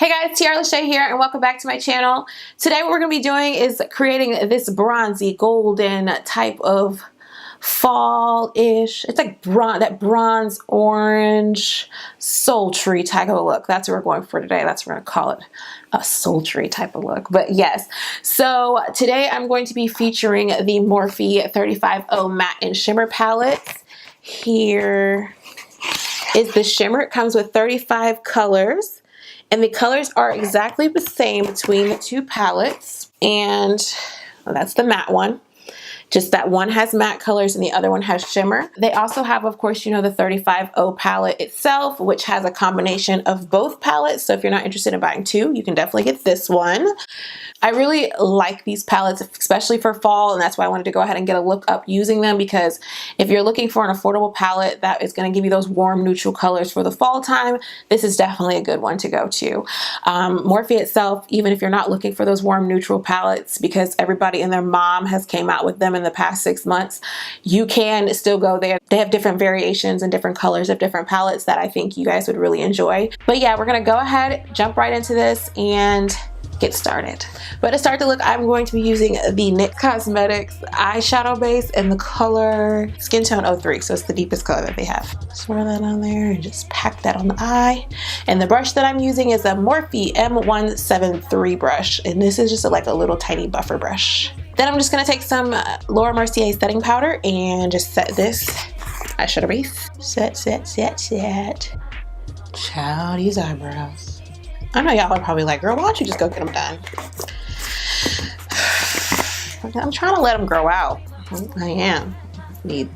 Hey guys, TiarraLashay here and welcome back to my channel. Today what we're going to be doing is creating this bronzy golden type of fall-ish. It's like that bronze orange sultry type of a look. That's what we're going for today. That's what we're going to call it, a sultry type of look. But yes, so today I'm going to be featuring the Morphe 350 Matte and Shimmer Palette. Here is the shimmer. It comes with 35 colors. And the colors are exactly the same between the two palettes. And well, that's the matte one. Just that one has matte colors and the other one has shimmer. They also have, of course, you know, the 350 palette itself, which has a combination of both palettes. So if you're not interested in buying two, you can definitely get this one. I really like these palettes, especially for fall, and that's why I wanted to go ahead and get a look up using them, because if you're looking for an affordable palette that is going to give you those warm neutral colors for the fall time, this is definitely a good one to go to. Morphe itself, even if you're not looking for those warm neutral palettes, because everybody and their mom has came out with them in the past 6 months, you can still go there. They have different variations and different colors of different palettes that I think you guys would really enjoy. But yeah, we're going to go ahead, jump right into this and get started. But to start the look, I'm going to be using the NYX Cosmetics eyeshadow base in the color Skin Tone 03, so it's the deepest color that they have. Swirl that on there and just pack that on the eye. And the brush that I'm using is a Morphe M173 brush, and this is just like a little tiny buffer brush. Then I'm just going to take some Laura Mercier setting powder and just set this eyeshadow base. Set. Child, these eyebrows. I know y'all are probably like, girl, why don't you just go get them done? I'm trying to let them grow out. I am. Need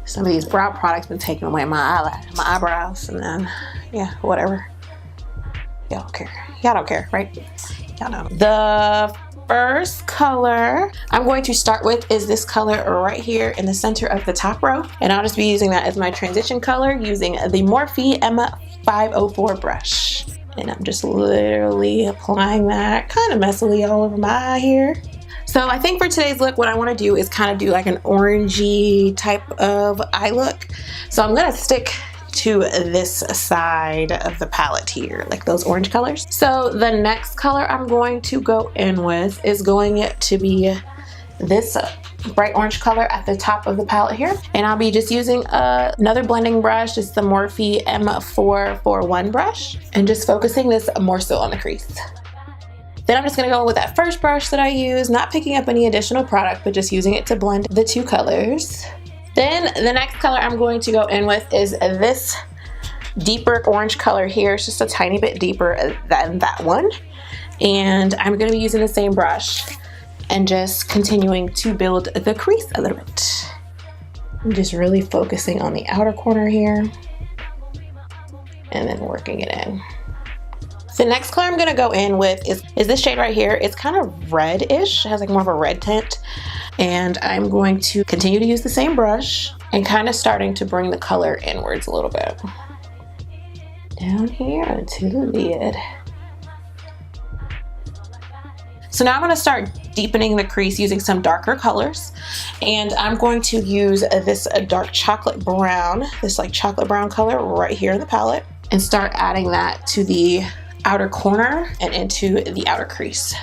some of these brow products been taking away my eyebrows, and then yeah, whatever. Y'all don't care. Y'all don't care, right? Y'all know. The first color I'm going to start with is this color right here in the center of the top row, and I'll just be using that as my transition color using the Morphe M504 brush. And I'm just literally applying that kind of messily all over my eye here. So I think for today's look, what I want to do is kind of do like an orangey type of eye look. So I'm going to stick to this side of the palette here, like those orange colors. So the next color I'm going to go in with is going to be this bright orange color at the top of the palette here, and I'll be just using another blending brush. It's the Morphe M441 brush, and just focusing this more so on the crease. Then I'm just going to go with that first brush that I use, not picking up any additional product, but just using it to blend the two colors. Then the next color I'm going to go in with is this deeper orange color here. It's just a tiny bit deeper than that one, and I'm going to be using the same brush and just continuing to build the crease a little bit. I'm just really focusing on the outer corner here and then working it in. The next color I'm gonna go in with is this shade right here. It's kind of reddish, it has like more of a red tint. And I'm going to continue to use the same brush and kind of starting to bring the color inwards a little bit. Down here to the lid. So now I'm going to start deepening the crease using some darker colors, and I'm going to use this dark chocolate brown, this like chocolate brown color right here in the palette, and start adding that to the outer corner and into the outer crease.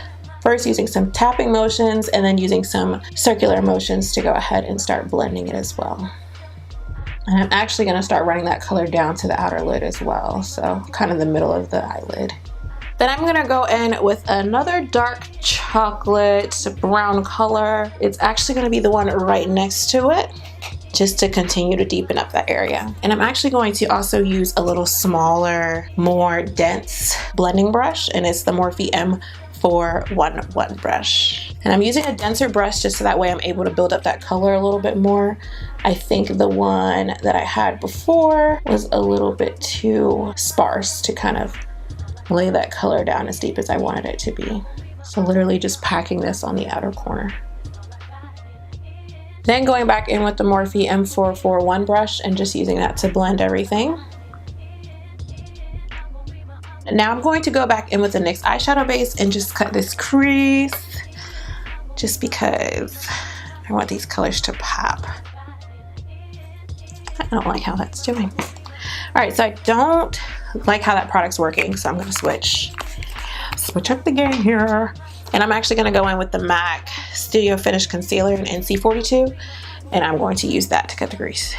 First using some tapping motions and then using some circular motions to go ahead and start blending it as well. And I'm actually going to start running that color down to the outer lid as well, so kind of the middle of the eyelid. Then I'm gonna go in with another dark chocolate brown color. It's actually gonna be the one right next to it, just to continue to deepen up that area. And I'm actually going to also use a little smaller, more dense blending brush, and it's the Morphe M411 brush. And I'm using a denser brush just so that way I'm able to build up that color a little bit more. I think the one that I had before was a little bit too sparse to kind of lay that color down as deep as I wanted it to be. So literally just packing this on the outer corner. Then going back in with the Morphe M441 brush and just using that to blend everything. Now I'm going to go back in with the NYX eyeshadow base and just cut this crease, just because I want these colors to pop. I don't like how that's doing. All right, so I don't like how that product's working, so I'm gonna switch up the game here. And I'm actually gonna go in with the MAC Studio Finish Concealer in NC42, and I'm going to use that to cut the crease.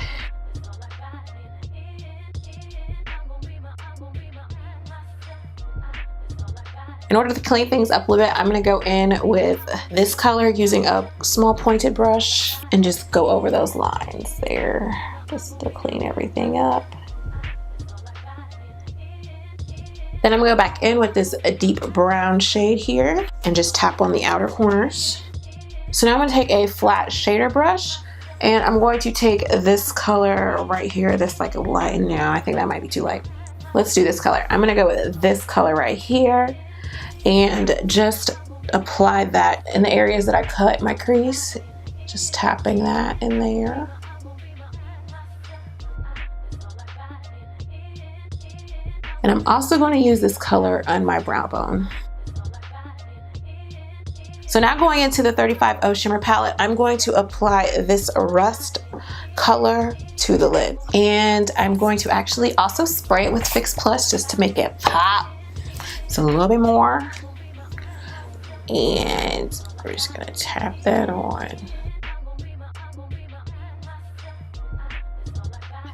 In order to clean things up a little bit, I'm gonna go in with this color using a small pointed brush and just go over those lines there, just to clean everything up. Then I'm gonna go back in with this deep brown shade here and just tap on the outer corners. So now I'm gonna take a flat shader brush and I'm going to take this color right here, this like light. No, I think that might be too light. Let's do this color. I'm gonna go with this color right here and just apply that in the areas that I cut my crease, just tapping that in there. And I'm also going to use this color on my brow bone. So now going into the 35O Shimmer Palette, I'm going to apply this rust color to the lid. And I'm going to actually also spray it with Fix Plus just to make it pop. So a little bit more. And we're just going to tap that on.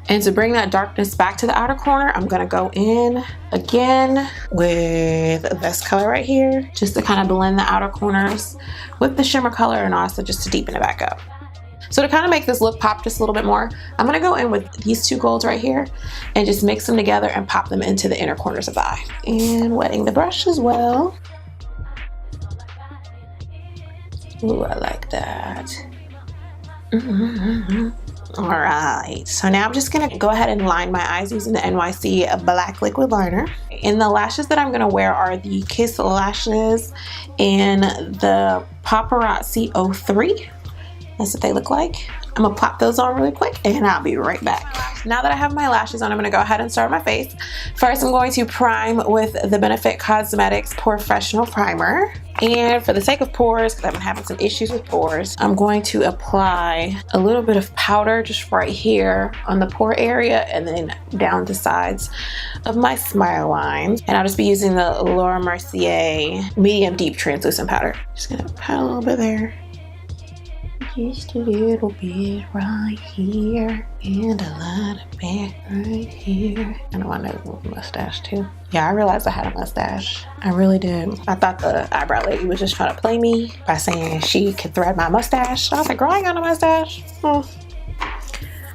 And to bring that darkness back to the outer corner, I'm gonna go in again with this color right here, just to kind of blend the outer corners with the shimmer color and also just to deepen it back up. So to kind of make this look pop just a little bit more, I'm gonna go in with these two golds right here and just mix them together and pop them into the inner corners of the eye. And wetting the brush as well. Ooh, I like that. All right, so now I'm just gonna go ahead and line my eyes using the NYC Black Liquid Liner. And the lashes that I'm gonna wear are the Kiss lashes in the Paparazzi 03. That's what they look like. I'm gonna pop those on really quick and I'll be right back. Now that I have my lashes on, I'm gonna go ahead and start my face. First, I'm going to prime with the Benefit Cosmetics Porefessional Primer. And for the sake of pores, because I've been having some issues with pores, I'm going to apply a little bit of powder just right here on the pore area and then down the sides of my smile lines. And I'll just be using the Laura Mercier Medium Deep Translucent Powder. Just gonna pat a little bit there. Just a little bit right here and a lot of bit right here. And I want a mustache too. Yeah, I realized I had a mustache. I really did. I thought the eyebrow lady was just trying to play me by saying she could thread my mustache. I was like, girl, I ain't got no mustache.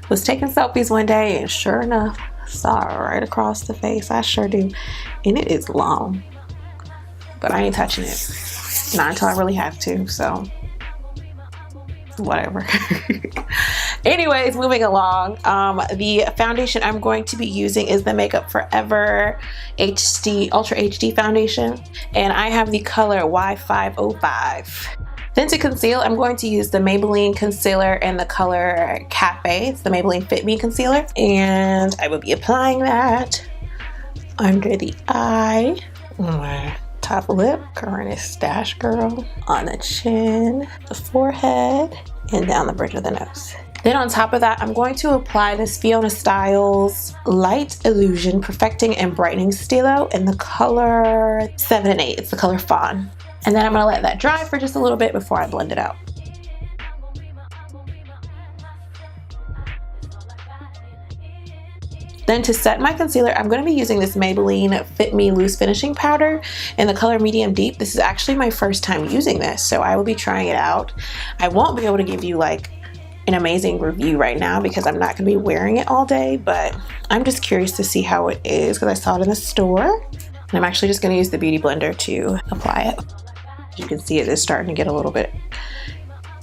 Was taking selfies one day and sure enough, saw it right across the face. I sure do. And it is long, but I ain't touching it. Not until I really have to, so whatever. Anyways, moving along, the foundation I'm going to be using is the Makeup Forever HD Ultra HD foundation, and I have the color Y505. Then to conceal, I'm going to use the Maybelline concealer in the color Cafe. It's the Maybelline Fit Me concealer, and I will be applying that under the eye, on my top lip, current stash girl, on the chin, the forehead, and down the bridge of the nose. Then on top of that, I'm going to apply this Fiona Styles Light Illusion Perfecting and Brightening Stylo in the color 7 and 8. It's the color Fawn. And then I'm gonna let that dry for just a little bit before I blend it out. Then to set my concealer, I'm going to be using this Maybelline Fit Me Loose Finishing Powder in the color Medium Deep. This is actually my first time using this, so I will be trying it out. I won't be able to give you like an amazing review right now because I'm not going to be wearing it all day, but I'm just curious to see how it is because I saw it in the store. And I'm actually just going to use the Beauty Blender to apply it. You can see it is starting to get a little bit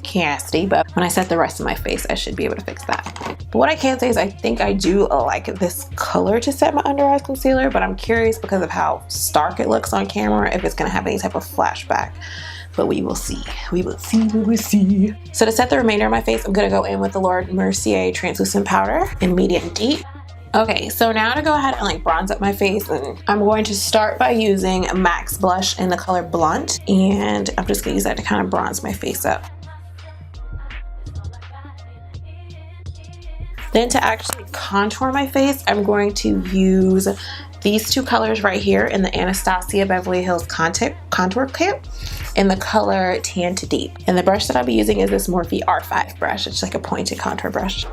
casty, but when I set the rest of my face, I should be able to fix that. But what I can say is I think I do like this color to set my under eyes concealer, but I'm curious because of how stark it looks on camera if it's going to have any type of flashback. But we will see. We will see. We will see. So to set the remainder of my face, I'm going to go in with the Laura Mercier Translucent Powder in Medium Deep. Okay, so now to go ahead and like bronze up my face, and I'm going to start by using MAC's blush in the color Blunt, and I'm just going to use that to kind of bronze my face up. Then to actually contour my face, I'm going to use these two colors right here in the Anastasia Beverly Hills Contour Kit in the color Tan to Deep. And the brush that I'll be using is this Morphe R5 brush. It's like a pointed contour brush.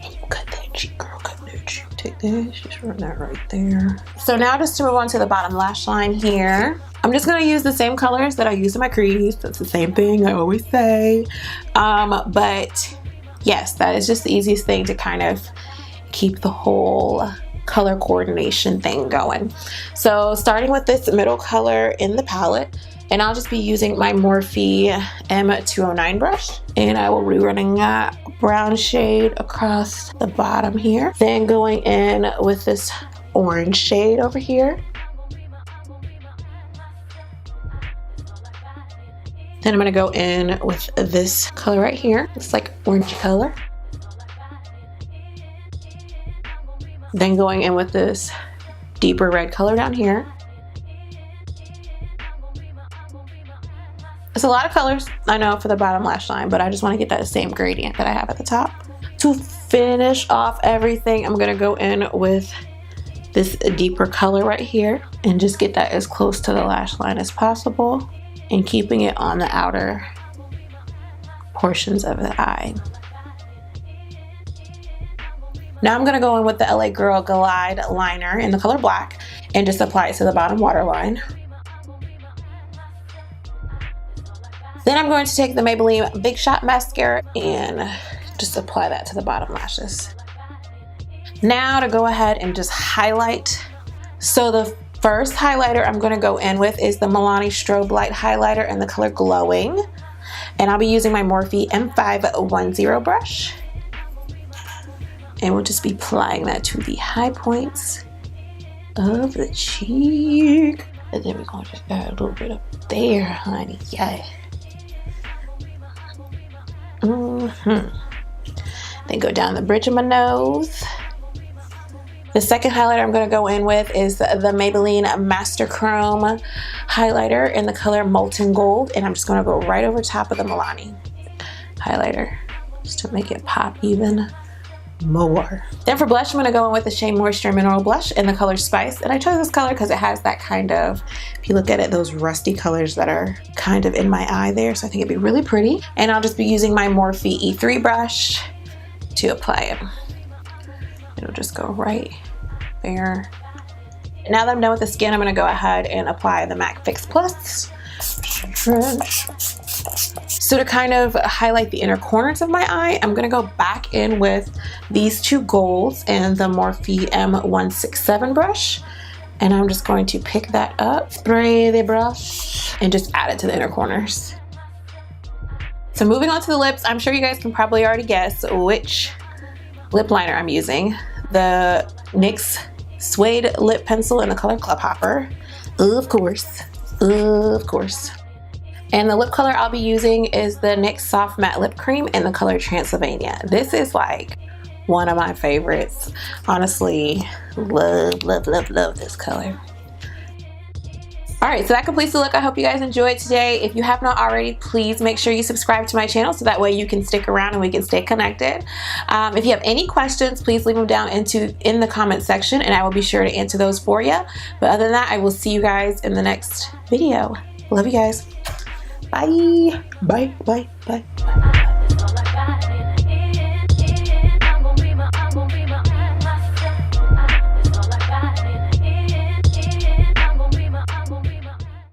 And you cut that cheek, girl, cut that cheek. Take this, just run that right there. So now just to move on to the bottom lash line here. I'm just gonna use the same colors that I use in my crease. That's the same thing I always say. But yes, that is just the easiest thing to kind of keep the whole color coordination thing going. So starting with this middle color in the palette, and I'll just be using my Morphe M209 brush, and I will be running that brown shade across the bottom here. Then going in with this orange shade over here. Then I'm gonna go in with this color right here. It's like orangey color. Then going in with this deeper red color down here. It's a lot of colors, I know, for the bottom lash line, but I just want to get that same gradient that I have at the top. To finish off everything, I'm gonna go in with this deeper color right here and just get that as close to the lash line as possible and keeping it on the outer portions of the eye. Now I'm gonna go in with the LA Girl Glide Liner in the color black and just apply it to the bottom waterline. Then I'm going to take the Maybelline Big Shot Mascara and just apply that to the bottom lashes. Now to go ahead and just highlight. So the first highlighter I'm gonna go in with is the Milani Strobe Light Highlighter in the color Glowing. And I'll be using my Morphe M510 brush. And we'll just be applying that to the high points of the cheek. And then we're gonna just add a little bit up there, honey, yeah. Then go down the bridge of my nose. The second highlighter I'm going to go in with is the Maybelline Master Chrome highlighter in the color Molten Gold, and I'm just going to go right over top of the Milani highlighter just to make it pop even more. Then for blush, I'm going to go in with the Shea Moisture Mineral Blush in the color Spice, and I chose this color because it has that kind of, if you look at it, those rusty colors that are kind of in my eye there, so I think it'd be really pretty. And I'll just be using my Morphe E3 brush to apply it. It'll just go right there. Now that I'm done with the skin, I'm going to go ahead and apply the MAC Fix Plus. So to kind of highlight the inner corners of my eye, I'm going to go back in with these two golds and the Morphe M167 brush. And I'm just going to pick that up, spray the brush, and just add it to the inner corners. So moving on to the lips, I'm sure you guys can probably already guess which lip liner I'm using. The NYX Suede Lip Pencil in the color Club Hopper. Of course, of course. And the lip color I'll be using is the NYX Soft Matte Lip Cream in the color Transylvania. This is like one of my favorites. Honestly, love, love, love, love this color. All right, so that completes the look. I hope you guys enjoyed today. If you have not already, please make sure you subscribe to my channel so that way you can stick around and we can stay connected. If you have any questions, please leave them down in the comment section and I will be sure to answer those for you. But other than that, I will see you guys in the next video. Love you guys. Bye. Bye, bye, bye.